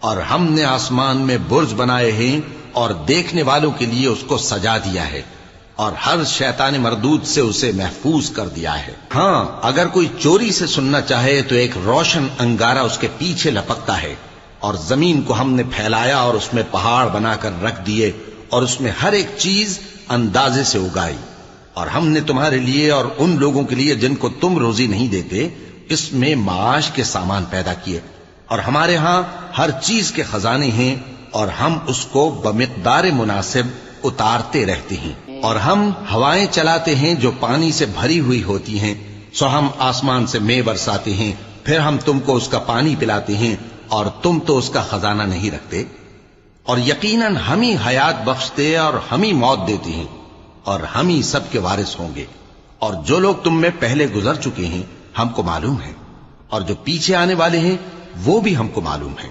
اور ہم نے آسمان میں برج بنائے ہیں اور دیکھنے والوں کے لیے اس کو سجا دیا ہے، اور ہر شیطان مردود سے اسے محفوظ کر دیا ہے۔ ہاں، اگر کوئی چوری سے سننا چاہے تو ایک روشن انگارہ اس کے پیچھے لپکتا ہے، اور زمین کو ہم نے پھیلایا اور اس میں پہاڑ بنا کر رکھ دیے، اور اس میں ہر ایک چیز اندازے سے اگائی، اور ہم نے تمہارے لیے اور ان لوگوں کے لیے جن کو تم روزی نہیں دیتے اس میں معاش کے سامان پیدا کیے، اور ہمارے ہاں ہر چیز کے خزانے ہیں، اور ہم اس کو بمقدار مناسب اتارتے رہتے ہیں، اور ہم ہوائیں چلاتے ہیں جو پانی سے بھری ہوئی ہوتی ہیں، سو ہم آسمان سے مے برساتے ہیں، پھر ہم تم کو اس کا پانی پلاتے ہیں، اور تم تو اس کا خزانہ نہیں رکھتے۔ اور یقیناً ہم ہی حیات بخشتے اور ہم ہی موت دیتے ہیں، اور ہم ہی سب کے وارث ہوں گے، اور جو لوگ تم میں پہلے گزر چکے ہیں ہم کو معلوم ہے، اور جو پیچھے آنے والے ہیں وہ بھی ہم کو معلوم ہے۔